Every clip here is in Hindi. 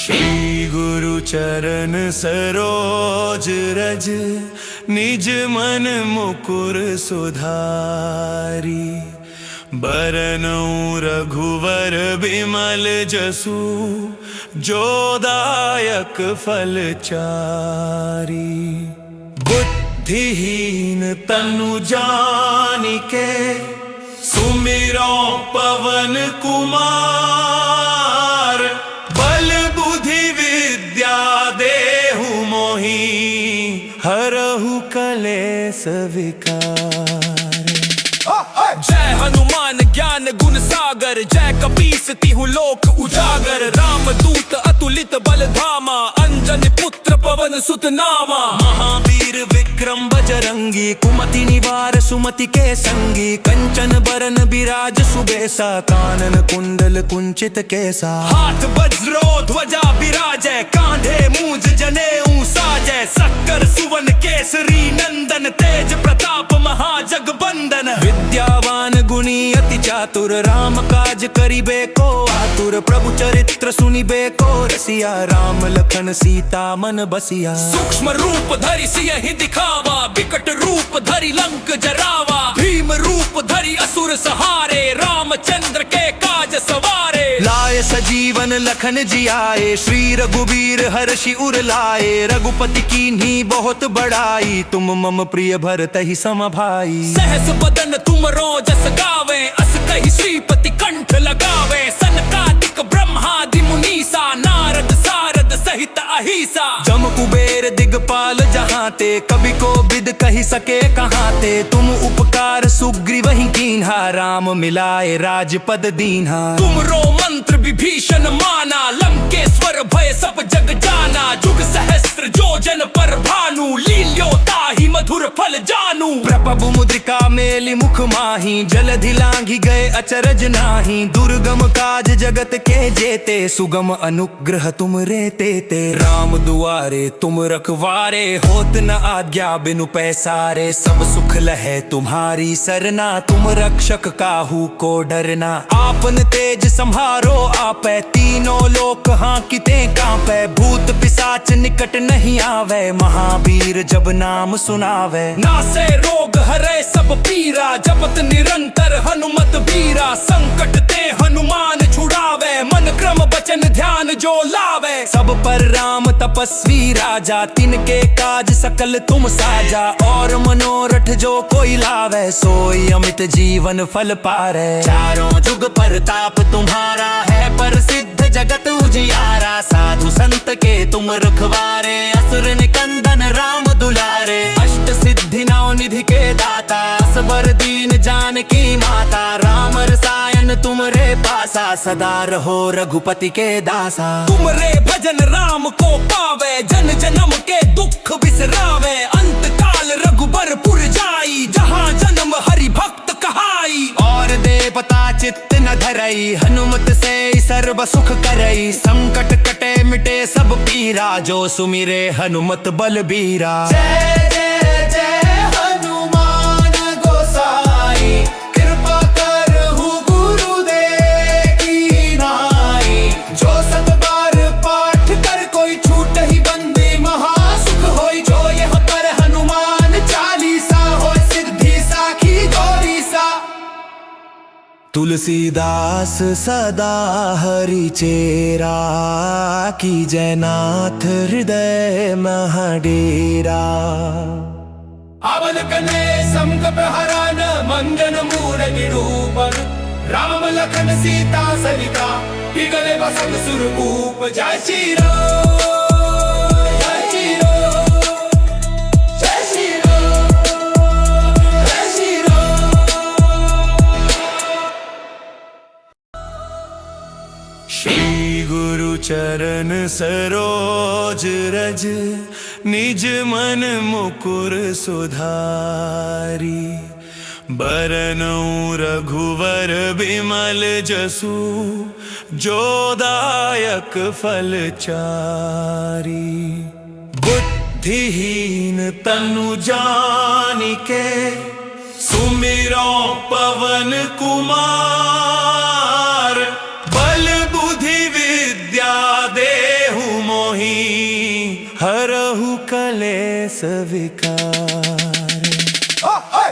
श्री गुरु चरण सरोज रज, निज मन मुकुर सुधारी। बरनउँ रघुवर बिमल जसु, जो दायक फल चारी। बुद्धिहीन तनु जानिके, सुमिरो पवन कुमार। बल बुद्धि विद्या देहु मोहि, हरहु कलेस विकार। जय हनुमान ज्ञान गुण सागर, जय कपीस तिहु लोक उजागर। राम दूत अतुलित बल धामा, अंजन पुत्र पवन सुत नामा। महावीर विक्रम बजरंगी, कुमति निवार सुमति के संगी। कंचन बरन बिराज सुबेसा, कानन कुंडल कुंचित केसा। हाथ वज्रो ध्वजा बिराजै, कांधे मूंज जनेऊ साजै। सक्कर सुवन केसरी नंदन, तेज प्रताप महाजगबंदन। विद्यावान गुणी अति चातुर, राम काज करिबे को आतुर। प्रभु चरित्र सुनिबे को रसिया, राम लखन सीता मन बसिया। सूक्ष्म रूप धरि सियहि दिखावा, विकट रूप धरि लंक जरावा। भीम रूप धरि असुर सहारे, रामचंद्र के काज सवारे। लाए सजीवन लखन जियाए, श्री रघुबीर हर्षि उर लाए। रघुपति कीन्ही बहुत बड़ाई, तुम मम प्रिय भरतहि सम भाई। सहस बदन तुमरो जस गावे, अस कहि श्रीपति कंठ लगावे। सनकादिक ब्रह्मादि मुनीसा, नारद सारद सहित अहिसा। जम कुबेर दिगपाल जहाते, कवि को बिद कहि सके कहाते। तुम उपकार सुग्रीवहि कीन्हा, राम मिलाए राजपद दीन्हा। तुमरो मंत्र विभीषण माना, लंकेश्वर भय सब जग जाना। जुग सहस्त्र जो जन पर भानु, लील्यो ताहि मधुर फल जानू। प्रभु मुद्रिका मेलि मुख माही, जलधि लांघि गए अचरज नाही। दुर्गम काज जगत के जेते, सुगम अनुग्रह तुम रे तेते। राम दुआरे तुम रखवारे, होत न आज्ञा बिनु पैसारे। सब सुख लहे तुम्हारी सरना, तुम रक्षक काहू को डरना। आपन तेज संहारो आपै, तीनों लोक हांकिते कांपै। भूत पिशाच निकट नहीं आवे, महावीर जब नाम सुनावे। नासे रोग हरे सब पीरा, जपत निरंतर हनुमत बीरा। संकट ते हनुमान छुड़ावे, मन क्रम वचन ध्यान जो लावे। सब पर राम तपस्वी राजा, तिनके काज सकल तुम साजा। और मनोरथ जो कोई लावे, सोई अमित जीवन फल पारे। चारों जुग परताप तुम्हारा है, प्रसिद्ध जगत उजियारा। साधु संत के तुम रखवारे, असुर निकंदन राम दुलारे। अष्ट सिद्धि नौ निधि के दाता, असबर दीन जानकी माता। राम रसायन तुम रे पासा, सदा रहो रघुपति के दासा। तुम रे भजन राम को पावे, जन जन्म के दुख बिसरावे। अंत काल रघुबर पुर जाई, जहाँ जन्म हरि भक्त कहाई। और देवता चित्त न धरई, हनुमत से सर्व सुख करई। संकट कटे मिटे सब पीरा, जो सुमिरे हनुमत बलबीरा। जय जय जय हनुमान गोसाई, कृपा करहु गुरुदेव की नाई। जो सत बार पाठ कर, कोई छूट ही बंदी महासुख होई। जो यह पर हनुमान चालीसा, होय सिद्धि साखी गौरीसा। तुलसीदास सदा हरि चेरा, की जयनाथ हृदय महाडेरा। अवल कने संकट हरन, मंजन मूर निरूपण। राम लखन सीता सहिता, पिगले बसंत सुरभूप। जय श्री राम, जय श्री राम, जय श्री राम, जय श्री राम। श्री गुरु चरण सरोज रज, निज मन मुकुर सुधारी। बरनउँ रघुवर बिमल जसु, जो दायक फल चारी। बुद्धिहीन तनु जानिके, सुमिरो पवन कुमार। बल बुद्धि विद्या देहु स्वीकारे।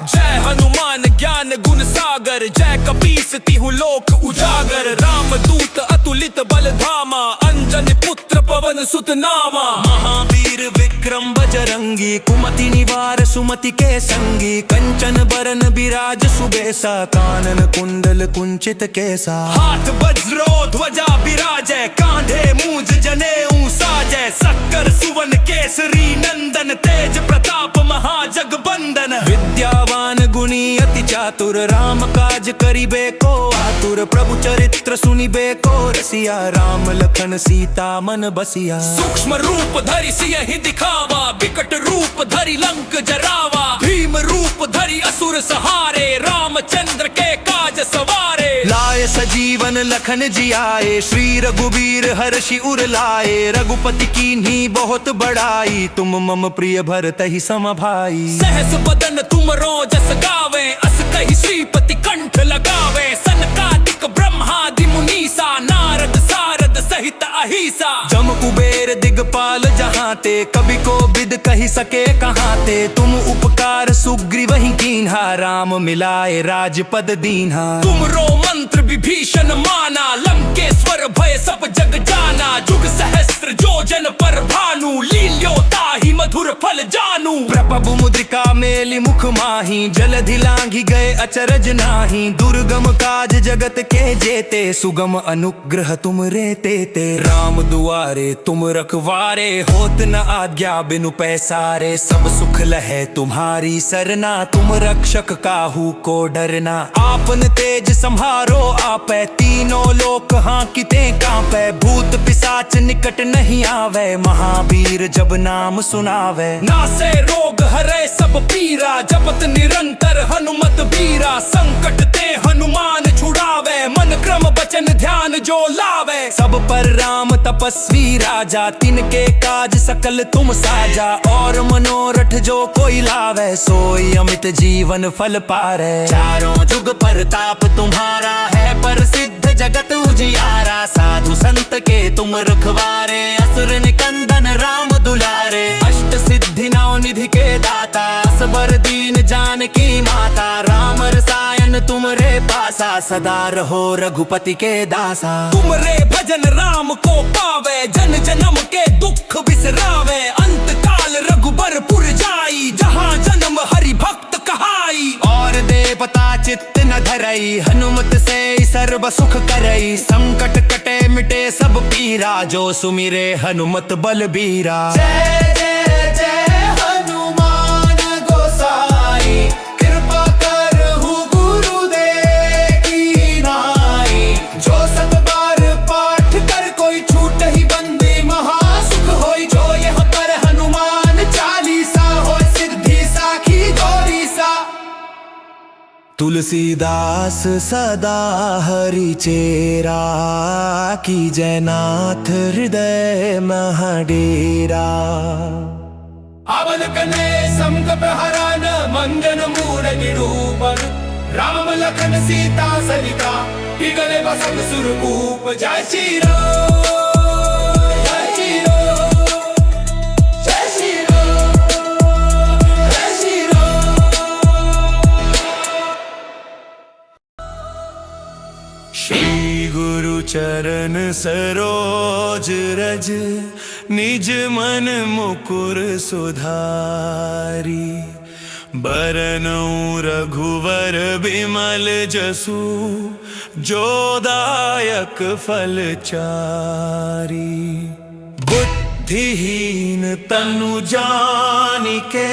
जय हनुमान ज्ञान गुण सागर, जय कपीस तिहु लोक उजागर। राम दूत अतुलित बल धामा, अंजन पुत्र पवन सुत नामा। महावीर विक्रम बजरंगी, कुमति निवार सुमति के संगी। कंचन बरन बिराज सुबेसा, कानन कुंडल कुंचित केसा। हाथ वज्रो ध्वजा बिराजै, कांधे मूंज जनेऊ साजै। सक्कर सुवन केसरी नंदन, तेज प्रताप महाजगबंदन। विद्यावान गुणी अति चातुर, राम काज करिबे को आतुर। प्रभु चरित्र सुनिबे को रसिया, राम लखन सीता मन बसिया। सूक्ष्म रूप धरि सियहि दिखावा, विकट रूप धरि लंक जरावा। भीम रूप धरि असुर सहारे, रामचंद्र के काज सवारे। लाए सजीवन लखन जियाए, श्री रघुबीर हर्षि उर लाए। रघुपति कीन्ही बहुत बड़ाई, तुम मम प्रिय भरतहि सम भाई। सहस बदन तुम रोजस गावे, अस कहि श्रीपति कंठ लगावे। सनकादिक ब्रह्मादि मुनीसा, नारद सारद सहित अहिसा। जम कुबेर दिगपाल जहाँ ते, कवि को बिद कही सके कहाँ ते। तुम उपकार सुग्रीव ही कीन्हा, राम मिलाए राजपद दीन्हा। तुम रो मंत्र विभीषण माना, लंकेश्वर भय सब जग जाना। जुग सहस्त्र जोजन पर भानु, लील्यो ताहि मधुर फल जानू। प्रभु मुद्रिका मेलि मुख माही, जलधि लांघि गए अचरज नाही। दुर्गम काज जगत के जेते, सुगम अनुग्रह तुम रे तेते। राम दुआरे तुम रखवारे, होत न आज्ञा बिनु पैसारे। सब सुख लहे तुम्हारी सरना, तुम रक्षक काहू को डरना। आपन तेज संहारो आपै, तीनों लोक हांकिते कांपै। भूत पिशाच निकट नहीं आवे, महावीर जब नाम सुनावे। नासे रोग हरै सब पीरा, जपत निरंतर हनुमत बीरा। संकट ते हनुमान छुड़ावे, मन क्रम बचन ध्यान जो लावे। सब पर राम तपस्वी राजा, तिनके काज सकल तुम साजा। और मनोरथ जो कोई लावे, सोई अमित जीवन फल पारे। चारों जुग परताप तुम्हारा है, प्रसिद्ध जगत उजियारा। साधु संत के तुम रखवारे, असुर निकंदन राम दुलारे। अष्ट सिद्धि नौ निधि के दाता, असबर दीन जानकी माता। राम रसायन तुम रे पासा, सदा रहो रघुपति के दासा। तुम रे भजन राम को पावे, जन जन्म के दुख बिसरावे। अंत काल रघुबरपुर जाई, जहाँ जन्म हरि भक्त कहाई। और देवता चित्त न धरई, हनुमत से सर्व सुख करई। संकट कटे मिटे सब पीरा, जो सुमिरे हनुमत बलबीरा। जय जय जय हनुमान गोसाई, कृपा करहु गुरुदेव की नाई। जो सब बार पाठ कर, कोई छूट ही बंदे महासुख होई। जो यह पर हनुमान चालीसा, हो सिद्धि साखी गौरीसा। तुलसीदास सदा हरि चेरा, की जयनाथ हृदय महाडेरा। अवन कने संकट हरन, मंजन मूल निरूपण। राम लखन सीता सहिता, इगले बसंग सुरभूप। जय श्री राम, जय श्री राम, जय श्री राम, जय श्री राम। श्री गुरु चरण सरोज रज, निज मन मुकुर सुधारी। बरनउँ रघुवर बिमल जसु, जो दायक फल चारी। बुद्धिहीन तनु जानिके,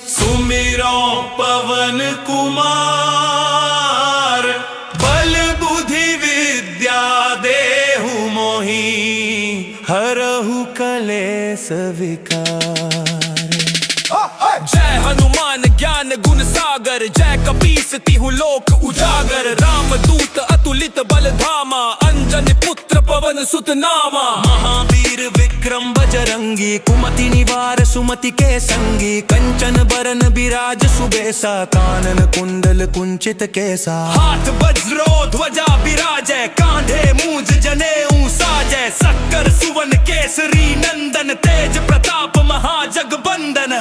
सुमिरो पवन कुमार। बल बुद्धि विद्या देहु मोहि, हरहु कलेस विकार। जय हनुमान ज्ञान गुण सागर, जय कपीस तिहु लोक उजागर। राम दूत अतुलित बल धामा, अंजन पुत्र पवन सुत नामा। महावीर विक्रम बजरंगी, कुमति निवार सुमति के संगी। कंचन बरन बिराज सुबेसा, कानन कुंडल कुंचित केसा। हाथ वज्रो ध्वजा बिराजै, कांधे मूंज जनेऊ साजै। सक्कर सुवन केसरी नंदन, तेज प्रताप महाजगबंदन।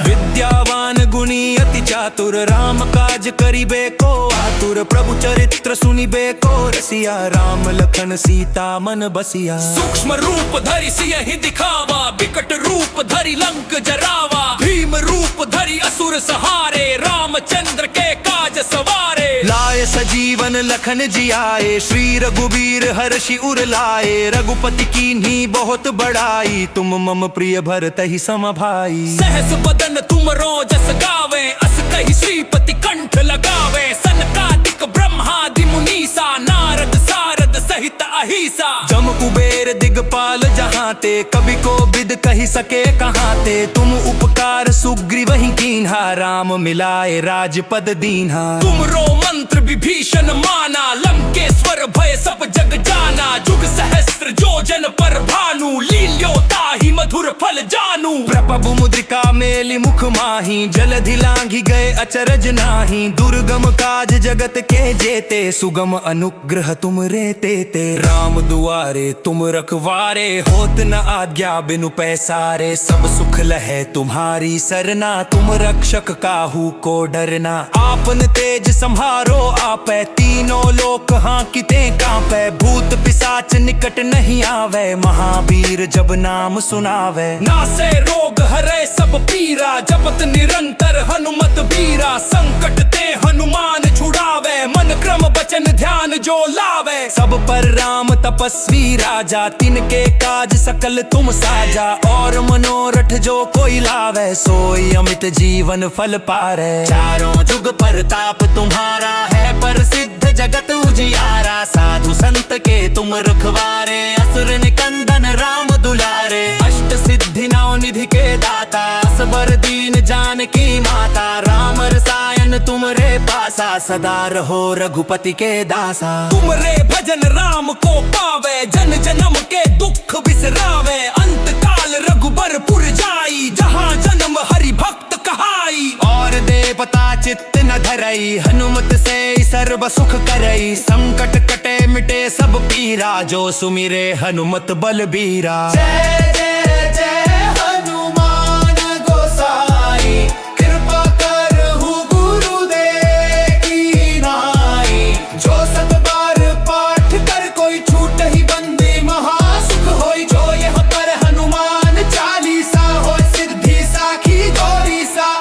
चातुर राम काज करिबे को आतुर प्रभु चरित्र सुनिबे को रसिया राम लखन सीता मन बसिया। सूक्ष्म रूप धरि सियहि दिखावा विकट रूप धरि लंक जरावा भीम रूप धरि असुर सहारे रामचंद्र के काज सवारे। लाए सजीवन लखन जियाए श्री रघुबीर हर्षि उर लाए रघुपति कीन्ही बहुत बड़ाई तुम मम प्रिय भरत ही सम भाई। सहस बदन तुम रोजस गावे अस कहि श्रीपति कंठ लगावे सनकादिक ब्रह्मादि मुनीसा नारद सारद सहित अहिसा। जम कुबेर दिगपाल जहाँ ते कवि को बिद कही सके कहाँ ते तुम उपकार सुग्रीव ही कीन्हा राम मिलाए राजपद दीन्हा। तुमरो मंत्र विभीषण माना लंकेश्वर भय सब जग जाना जुग सहस्त्र जोजन पर भानु लील्यो ताहि मधुर फल जानू। प्रभु मुद्रिका मेलि मुख माही जलधि लांघि गए अचरज नाही दुर्गम काज जगत के जेते सुगम अनुग्रह तुम रे तेते। राम दुआरे तुम रखवारे होत न आज्ञा बिनु पैसारे सब सुख लहे तुम्हारी सरना तुम रक्षक काहू को डरना। आपन तेज संहारो आपै तीनों लोक हांकिते कांपै भूत पिशाच निकट नहीं आवे महावीर जब नाम सुनावे। नासे रोग हरे सब पीरा जपत निरंतर हनुमत बीरा संकट ते हनुमान छुड़ावे मन क्रम बचन ध्यान जो लावे। सब पर राम तपस्वी राजा तिनके काज सकल तुम साजा और मनोरथ जो कोई लावे सोई अमित जीवन फल पारे। चारों जुग परताप तुम्हारा है प्रसिद्ध जगत उजियारा साधु संत के तुम रखवारे असुर निकंदन राम दुलारे। अष्ट सिद्धि नौ निधि के दाता असबर दीन जानकी माता राम रसायन तुम रे पासा सदा रहो रघुपति के दासा। तुम रे भजन राम को पावे जन जन्म के दुख बिसरावे अंत काल रघुबर जाई जहाँ जन्म हरि भक्त कहाई। और देवता चित्त न धरई हनुमत से सर्व सुख करई संकट कटे मिटे सब पीरा जो सुमिरे हनुमत बलबीरा। जय जय जय हनुमान गोसाई कृपा करहु गुरुदेव की नाई। जो सत बार पाठ कर कोई छूट ही बंदे महासुख होई जो यह पर हनुमान चालीसा हो सिद्धि साखी गौरीसा।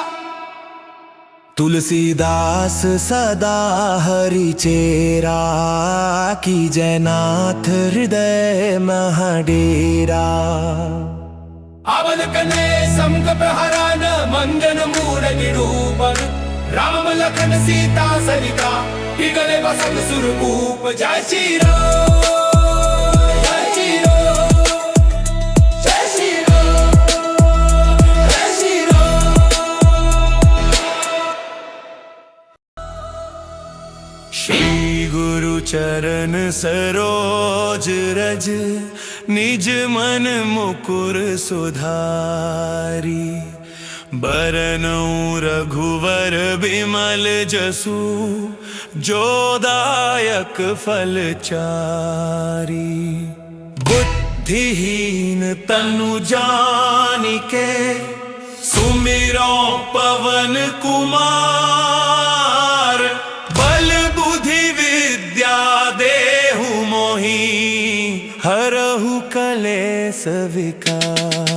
तुलसीदास सदा हरि चेरा की जयनाथ हृदय महडेरा। अवन कने संकट हरन मंजन मूर निरूपण राम लखन सीता सरिता पिगले बसन सुरभूप। जय श्री राम जय श्री राम जय श्री राम जय श्री राम। श्री गुरु चरण सरोज रज निज मन मुकुर सुधारी बरनउँ रघुवर बिमल जसु जो दायक फल चारी। बुद्धिहीन तनु जानिके सुमिरो पवन कुमार बल बुद्धि विद्या देहु मोहि हरहु कलेस विकार।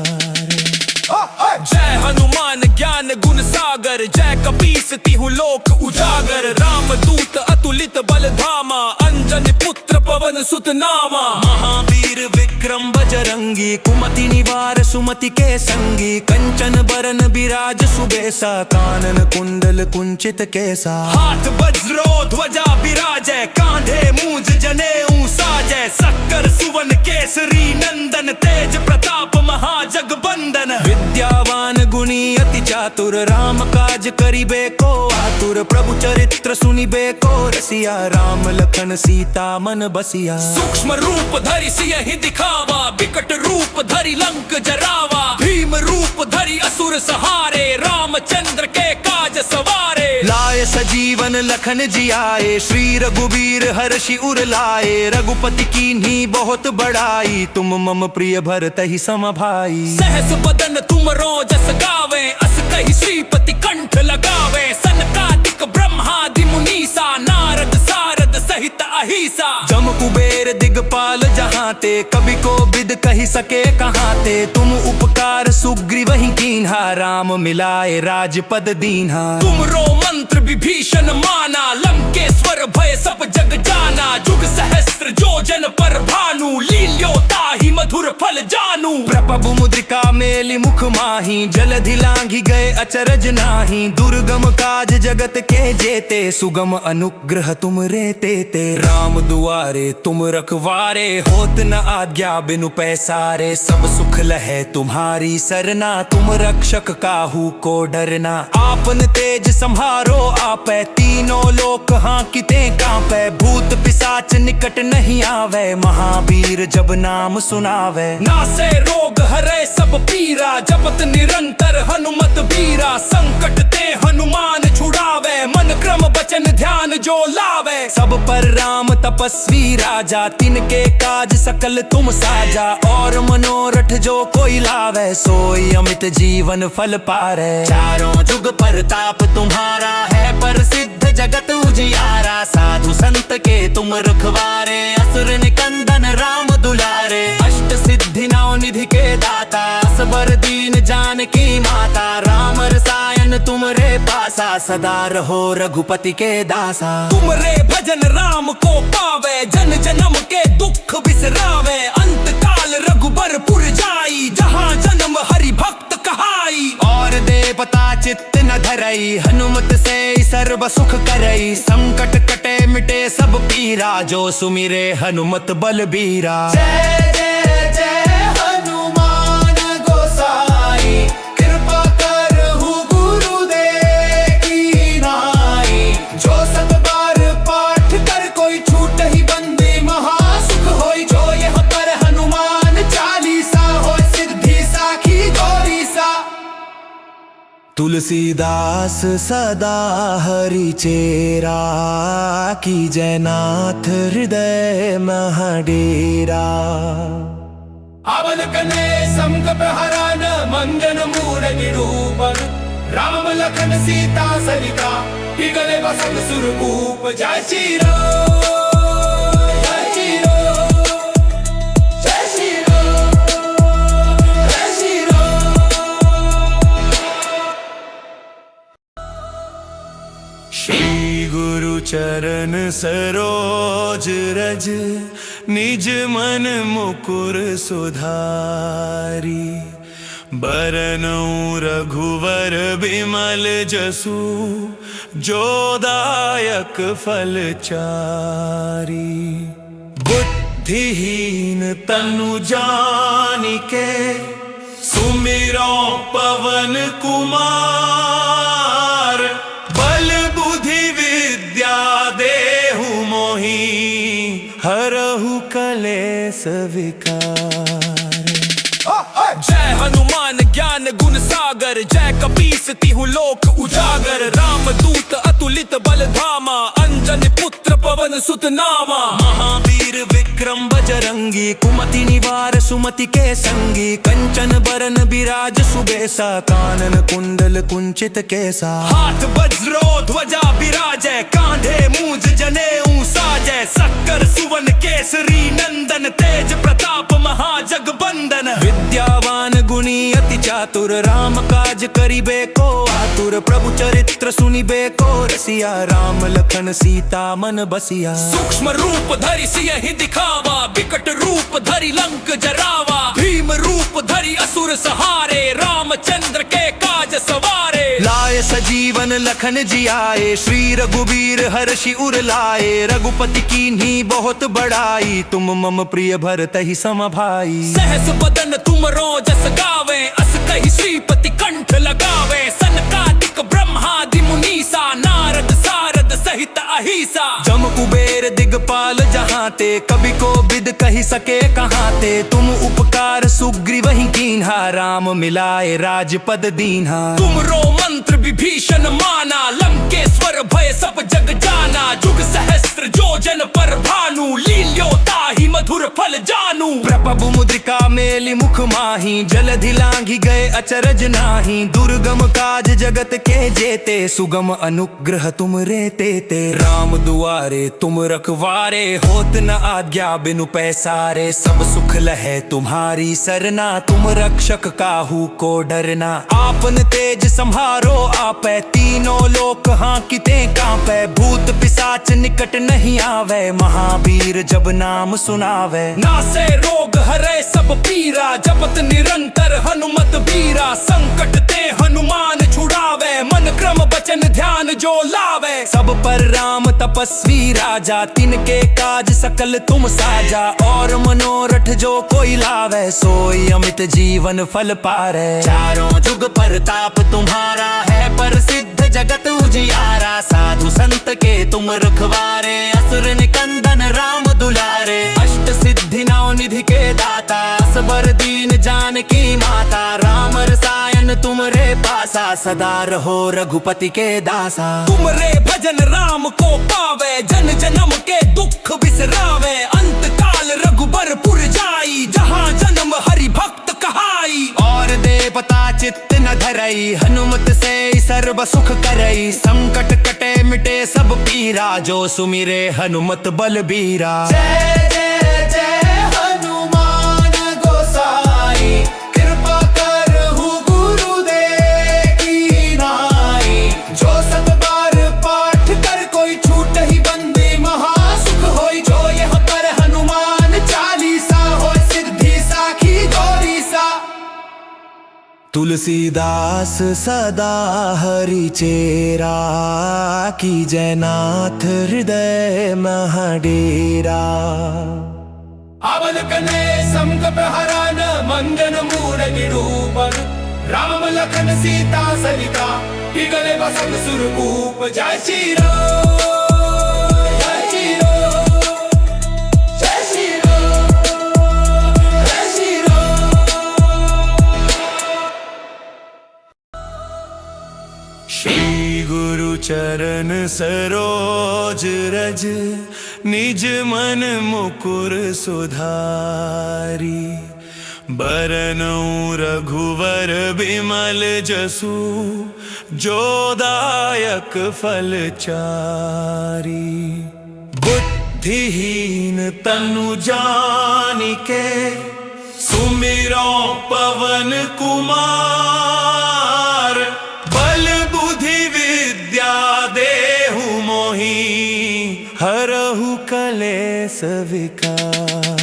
जय हनुमान ज्ञान गुण सागर जय कपीस तिहु लोक उजागर राम दूत अतुलित बल धामा अंजन पुत्र पवन सुत नामा। महावीर विक्रम बजरंगी कुमति निवार सुमति के संगी कंचन बरन बिराज सुबेसा कानन कुंडल कुंचित केसा। हाथ वज्रो ध्वजा बिराजै कांधे मूंज जनेऊ साजै सक्कर सुवन केसरी नंदन तेज प्रताप महाजगबंदन। विद्यावान गुणी अति चातुर राम काज करिबे को आतुर प्रभु चरित्र सुनिबे को रसिया राम लखन सीता मन बसिया। सूक्ष्म रूप धरि सियहि दिखावा विकट रूप धरि लंक जरावा भीम रूप धरि असुर सहारे रामचंद्र के काज सवारे। लाए सजीवन लखन जियाए श्री रघुबीर हर्षि उर लाए रघुपति कीन्ही बहुत बड़ाई तुम मम प्रिय भरत ही सम भाई। सहस बदन तुम रोजस गावे अस कही श्रीपति कंठ लगावे। सनकादिक ब्रह्मादि मुनीसा, नारद सारद सहित अहिसा। जम कुबेर दिगपाल जहाँ ते, कभी को बिद कही सके कहाँ ते। तुम उपकार सुग्रीव ही कीन्हा, राम मिलाए राजपद दीन्हा। तुम रो मंत्र विभीषण माना, लंकेश्वर भय सब जग जाना। जुग सहस्त्र जो जन पर भानु, लील्यो ताहि मधुर फल जानू। प्रभु मुद्रिका मेलि मुख माही, जलधि लांघि गए अचरज नाही। दुर्गम काज जगत के जेते, सुगम अनुग्रह तुम रे तेते। राम दुआरे तुम रखवारे, होत न आज्ञा बिनु पैसारे। सब सुख लहे तुम्हारी सरना, तुम रक्षक काहू को डरना। आपन तेज संहारो आपै, तीनों लोक हांकिते कांपै। भूत पिशाच निकट नहीं आवे, महावीर जब नाम सुनावे। नासे रोग हरे सब पीरा, जपत निरंतर हनुमत बीरा। संकट ते हनुमान छुड़ावे, मन क्रम वचन ध्यान जो लावे। सब पर राम तपस्वी राजा, तिनके काज सकल तुम साजा। और मनोरथ जो कोई लावे, सोई अमित जीवन फल पारे। चारों जुग प्रताप तुम्हारा है, प्रसिद्ध जगत उजियारा। साधु संत के तुम रखवारे, असुर निकंदन राम दुलारे। अष्ट सिद्धि नौ निधि के दाता, असबर दीन जानकी माता। राम रसायन तुम रे पासा, सदा रहो रघुपति के दासा। तुम रे भजन राम को पावे, जन जन्म के दुख बिसरावे। अंत काल रघुबर जाई, जहाँ जन्म हरि भक्त कहाई। और देवता चित्त न धरई, हनुमत से सर्व सुख करई। संकट कटे मिटे सब पीरा, जो सुमिरे हनुमत बलबीरा। जय जय जय हनुमान गोसाई, कृपा करहु गुरुदेव की नाई। जो सत बार पाठ कर, कोई छूट ही बंदे महासुख होई। जो यह पर हनुमान चालीसा, होय सिद्धि साखी गौरीसा। तुलसीदास सदा हरि चेरा, की जयनाथ हृदय महाडेरा। अवल कने संकट हरन, मंजन मूर निरूपण। राम लखन सीता सरिता, पिघले बसंत सुरभूप। जय श्री राम, जय श्री राम, जय श्री राम, जय श्री राम। श्री गुरु चरण सरोज रज, निज मन मुकुर सुधारी। बरनउँ रघुवर बिमल जसु, जो दायक फल चारी। बुद्धिहीन तनु जानिके, सुमिरो पवन कुमार। बल बुद्धि विद्या देहु मोहि, हरहु कलेस विकार। जय हनुमान ज्ञान गुण सागर, जय कपीस तिहु लोक उजागर। राम दूत अतुलित बल धामा, अंजन पुत्र पवन सुत नामा। महावीर विक्रम बजरंगी, कुमति निवार सुमति के संगी। कंचन बरन बिराज सुबेसा, कानन कुंडल कुंचित केसा। हाथ वज्रो ध्वजा बिराजै, कांधे मूंज जनेऊ साजै। शक्कर सुवन केसरी नंदन, तेज प्रताप महाजगबंदन। विद्यावान गुणी अति चातुर, राम काज करिबे को आतुर। प्रभु चरित्र सुनिबे को रसिया, राम लखन सीता मन बसिया। सूक्ष्म रूप धरि सियहि दिखावा, विकट रूप धरि लंक जरावा। भीम रूप धरि असुर सहारे, रामचंद्र के काज सवारे। लाए सजीवन लखन जियाए, श्री रघुबीर हर्षि उर लाए। रघुपति कीन्ही बहुत बड़ाई, तुम मम प्रिय भरतहि सम भाई। सहस बदन तुम रोजस गावे, अस कहि श्रीपति कंठ लगावे। सनकादिक ब्रह्मादि मुनीसा, नारद सारद सहित अहिसा। जम कुबेर दिगपाल जहाँ ते, कभी को बिद कही सके कहाँ ते। तुम उपकार सुग्रीव ही कीन्हा, राम मिलाए राजपद दीन्हा। तुम रो मंत्र विभीषण माना, लंकेश्वर भय सब जग जाना। जुग सहस्त्र योजन पर भानु, लील्योता ही मधुर फल जानू। प्रभु मुद्रिका मेली मुख माही, जलधि लांघि गए अचरज नाही। दुर्गम काज जगत के जेते, सुगम अनुग्रह तुम रे तेते। राम दुआरे तुम रखवारे, होत न आज्ञा बिनु पैसारे। सब सुख लहे तुम्हारी सरना, तुम रक्षक काहू को डरना। आपन तेज संहारो आपै, तीनों लोक हांकिते कांपै। भूत पिशाच निकट नहीं आवे, महावीर जब नाम सुनावे। नासे रोग हरे सब पीरा, जपत निरंतर हनुमत बीरा। संकट ते हनुमान छुड़ावे, मन क्रम बचन ध्यान जो लावे। सब पर राम तपस्वी राजा, तिनके काज सकल तुम साजा। और मनोरथ जो कोई लावे, सोई अमित जीवन फल पारे। चारों जुग परताप तुम्हारा है, प्रसिद्ध जगत उजियारा। साधु संत के तुम रखवारे, असुर निकंदन राम दुलारे। अष्ट सिद्धि नौ निधि के दाता, असबर दीन जानकी माता। राम रसायन तुम रे पासा, सदा रहो रघुपति के दासा। तुम रे भजन राम को पावे, जन जन्म के दुख बिसरावे। अंत काल रघुबरपुर जाई, जहाँ जन्म हरि भक्त कहाई। और देवता चित्त न धरई, हनुमत से सर्व सुख करई। संकट कटे मिटे सब पीरा, जो सुमिरे हनुमत बलबीरा। जय जय जय हनुमान गोसाई, कृपा करहु गुरुदेव की नाई। जो सब बार पाठ कर, कोई छूट ही बंदे महासुख होई। जो यह पर हनुमान चालीसा, होय सिद्धि साखी गौरीसा। तुलसीदास सदा हरि चेरा, की जयनाथ हृदय महाडेरा। अवल कने संकट हरन, मंजन मूल निरूपण। राम लखन सीता सहिता, इगले बसंत सुरभूप। जय श्री राम, जय श्री राम, जय श्री राम, जय श्री राम। श्री गुरु चरण सरोज रज, निज मन मुकुर सुधारी। बरनउँ रघुवर बिमल जसु, जो दायक फल चारी। बुद्धिहीन तनु जानिके, सुमिरो पवन कुमार। बल बुद्धि विद्या देहु मोहि, हरहु कलेस विकार।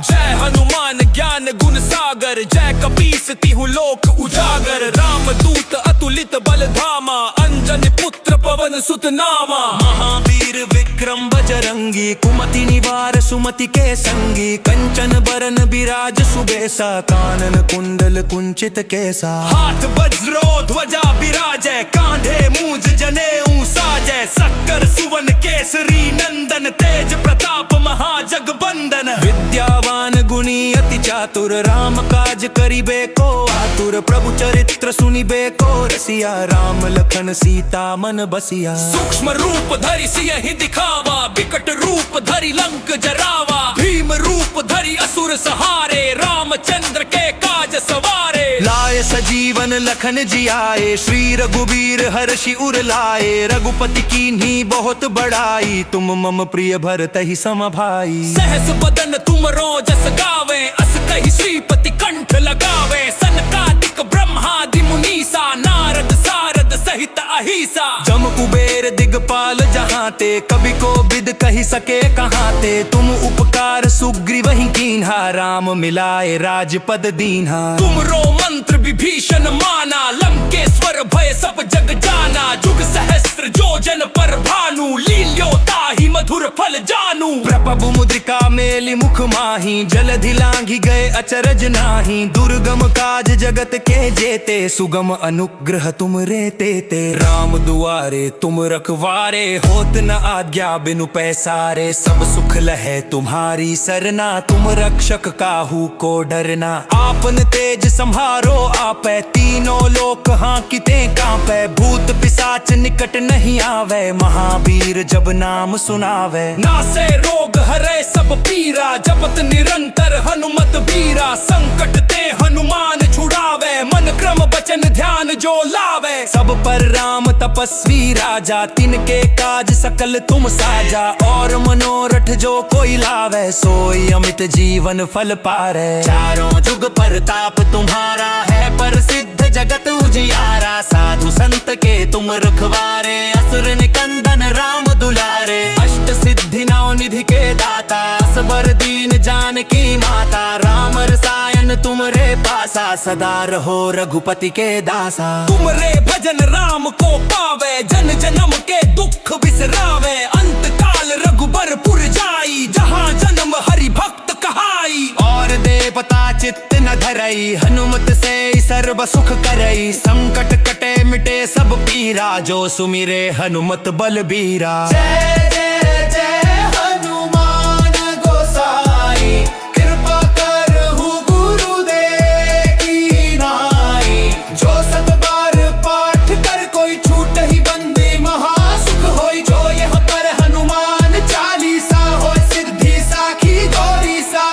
जय हनुमान ज्ञान गुण सागर, जय कपीस तिहु लोक उजागर। राम दूत अतुलित बल धामा, अंजन पुत्र पवन सुत नामा। महावीर विक्रम बजरंगी, कुमति निवार सुमति के संगी। कंचन बरन बिराज सुबेसा, कानन कुंडल कुंचित केसा। हाथ वज्रो ध्वजा बिराजै, कांधे मूंज जनेऊ साजै। सक्कर सुवन केसरी नंदन, तेज प्रताप महाजगबंदन। विद्यावान गुणी अति चातुर, राम काज करिबे को आतुर। प्रभु चरित्र सुनिबे को रसिया, राम लखन सीता मन बसिया। सूक्ष्म रूप धरि सियहि दिखावा, विकट रूप धरि लंक जरावा। भीम रूप धरि असुर सहारे, रामचंद्र के काज सवारे। लाए सजीवन लखन जियाए, श्री रघुबीर हर्षि उर लाए। रघुपति कीन्ही बहुत बड़ाई, तुम मम प्रिय भरतहि सम भाई। सहस बदन तुम रोजस गावे, अस कहि श्रीपति कंठ लगावे। सनकादिक ब्रह्मादि मुनीसा, नारद सारद सहित अहिसा। जम कुबेर दिगपाल जहाते, कवि को बिद कही सके कहाते। तुम उपकार सुग्रीव ही कीन्हा, राम मिलाए राजपद दीन्हा। तुम रो मंत्र विभीषण माना, लंकेश्वर भय सब जग जाना। जुग सहस्त्र योजन पर भानु, लील्योता ही मधुर फल जानू। प्रभु मुद्रिका मेली मुख माही, जलधि लांघि गए अचरज नाही। दुर्गम काज जगत के जेते, सुगम अनुग्रह तुम रे तेते। राम दुआरे तुम रखवारे, होत न आज्ञा बिनु पैसारे। सब सुख लहे तुम्हारी सरना, तुम रक्षक काहू को डरना। आपन तेज संहारो संहारो आपे, तीनों लोक हांकिते कांपे। भूत पिशाच निकट नहीं आवे, महावीर जब नाम सुनावे। नासे रोग हरे सब पीरा, जपत निरंतर हनुमत बीरा। संकट ते हनुमान छुड़ावे, मन क्रम बचन ध्यान जो लावे। सब पर राम तपस्वी राजा, तिनके काज सकल तुम साजा। और मनोरथ जो कोई लावे, सोई अमित जीवन फल पारे। चारों जुग परताप तुम्हारा है, प्रसिद्ध जगत उजियारा। साधु संत के तुम रखवारे, असुर निकंदन राम दुलारे। अष्ट सिद्धि नौ निधि के दाता, असबर दीन जानकी माता। राम रसायन तुमरे पासा, सदा रहो रघुपति के दासा। तुमरे भजन राम को पावे, जन जन्म के दुख बिसरावे। अंत काल रघुबर जाई, जहाँ जन्म हरि भक्त कहाई। और देवता चित्त न धरई, हनुमत से सर्व सुख करई। संकट कटे मिटे सब पीरा, जो सुमिरे हनुमत बलबीरा। जय जय जय हनुमान गोसाई, कृपा करहु गुरुदेव की नाई। जो सत बार पाठ कर, कोई छूट ही बंदे महासुख होई। जो यह पर हनुमान चालीसा, हो सिद्धि साखी गौरीसा।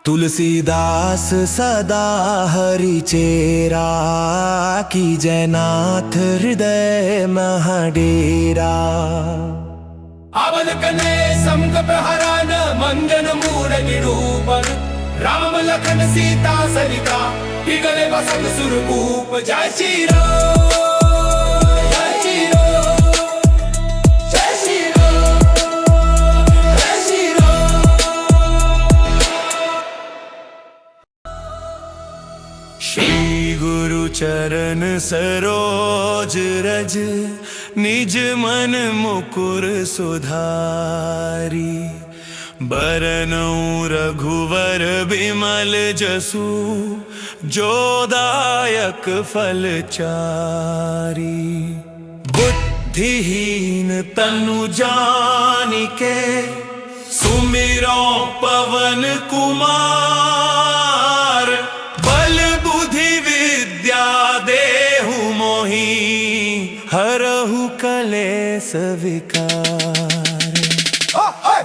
तुलसीदास सदा हरि चेरा, की जयनाथ हृदय महाडेरा। अवन कने संकट हरन, मंजन मूर निरूपण। राम लखन सीता सरिता, पिघले बसंग सुरभूप। जय श्री राम, जय श्री राम, जय श्री राम, जय श्री राम। श्री गुरु चरण सरोज रज, निज मन मुकुर सुधारी। बरनउँ रघुवर बिमल जसु, जो दायक फल चारी। बुद्धिहीन तनु जानिके, सुमिरो पवन कुमार। बल बुद्धि विद्या देहु मोहि, हरहु कलेस विकार।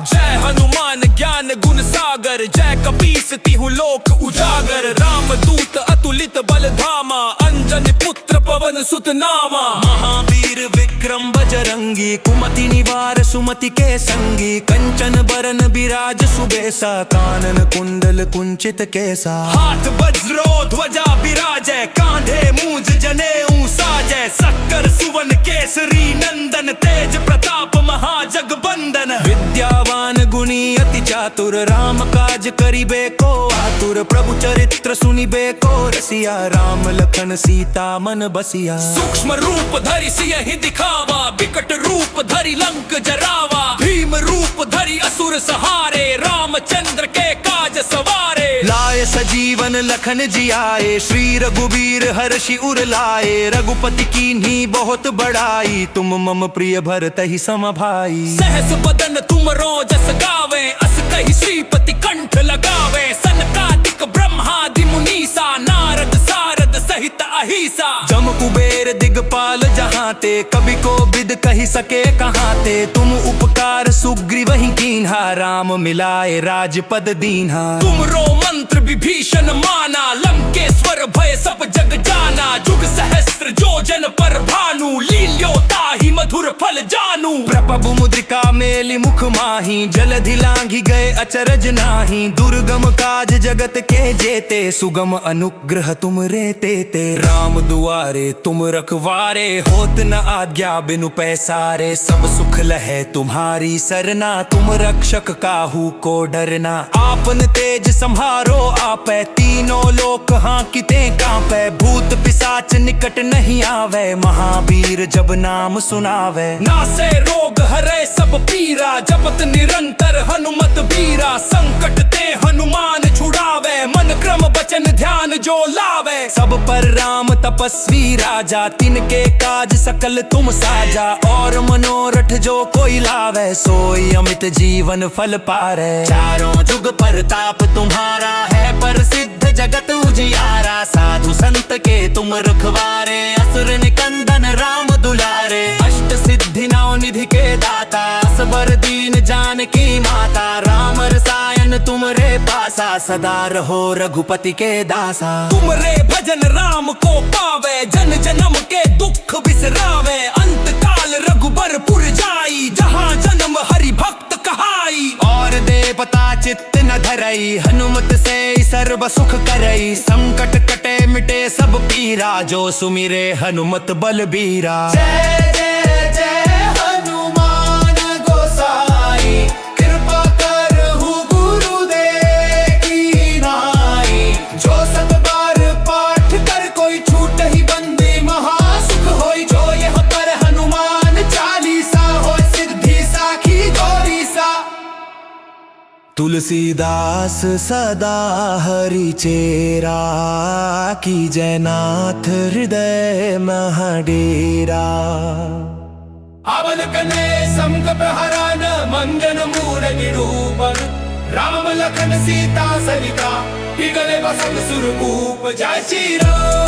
जय हनुमान ज्ञान गुण सागर, जय कपीस तिहु लोक उजागर। राम दूत अतुलित बल धामा, अंजन पुत्र पवन सुत नामा। महावीर विक्रम बजरंगी, कुमति निवार सुमति के संगी। कंचन बरन बिराज सुबेसा, कानन कुंडल कुंचित केसा। हाथ वज्रो ध्वजा बिराजै, कांधे मूंज जनेऊ साजै। सक्कर सुवन केसरी नंदन, तेज प्रताप महाजगबंदन। विद्यावान गुणी अति चातुर, राम काज करिबे को आतुर। प्रभु चरित्र सुनिबे को रसिया, राम लखन सीता मन बसिया। सूक्ष्म रूप धरि सियहि दिखावा, बिकट रूप धरि लंक जरावा। भीम रूप धरि असुर सहारे, रामचंद्र के काज सवारे। लाए सजीवन लखन जियाए, श्री रघुबीर हर्षि उर लाए। रघुपति कीन्ही बहुत बड़ाई, तुम मम प्रिय भरतहि सम भाई। सहस बदन तुमरो जस गावे, अस कहि श्रीपति कंठ लगावे। सनकादिक ब्रह्मादि मुनीसा, नारद सारद सहित अहिसा। जम कुबेर दिगपाल जहाँ ते, कवि को बिद कही सके कहाँ ते। तुम उपकार सुग्रीव ही कीन्हा, राम मिलाए राजपद दीन्हा। तुमरो मंत्र विभीषण माना, लंकेश्वर भय सब जग जाना। जुग सहस्त्र जो जन पर भानु, लील्यो ताहि मधुर फल जानू। प्रभु मुद्रिका मेलि मुख माही, जलधि लांघि गए अचरज नाही। दुर्गम काज जगत के जेते, सुगम अनुग्रह तुम रे तेते। राम दुआरे तुम रखवारे, होत न आज्ञा बिनु पैसारे। सब सुख लहे तुम्हारी सरना, तुम रक्षक काहू को डरना। आपन तेज संहारो आपे, तीनों लोक हांकिते कांपे। भूत पिशाच निकट नहीं आवे, महावीर जब नाम सुनावे। नासे रोग हरे सब पीरा, जपत निरंतर हनुमत बीरा। संकट ते हनुमान छुड़ावे, मन क्रम बचन ध्यान जो लावे। सब पर राम तपस्वी राजा, तिनके काज सकल तुम साजा। और मनोरथ जो कोई लावे, सोई अमित जीवन फल पारे। चारों जुग परताप तुम्हारा है, प्रसिद्ध जगत उजियारा, साधु संत के तुम रखवारे, असुर निकंदन राम दुलारे, अष्ट सिद्धि नौ निधि के दाता, असबर दीन जानकी माता, राम रसायन तुमरे पासा, सदा रहो रघुपति के दासा। तुमरे भजन राम को पावे, जन जन्म के दुख बिसरावे, अंत काल रघुबरपुर जाई, जहाँ जन्म हरि भक्त कहाई। और देवता चित्त न धरई, हनुमत से सर्व सुख करई, संकट कटे मिटे सब पीरा, जो सुमिरे हनुमत बलबीरा। जय जय जय हनुमान गोसाई, कृपा करहु गुरुदेव की नाई, जो सत बार पाठ कर कोई छूट ही बंदी महासुख होई, जो यह पर हनुमान चालीसा होय सिद्धि साखी गौरीसा। तुलसीदास सदा हरि चेरा, की जयनाथ हृदय महाडेरा। अवन कने संकट हरन मंजन मूर निरूपण, राम लखन सीता सरिता, पिघले बसंत सुरभूप। जय श्री राम।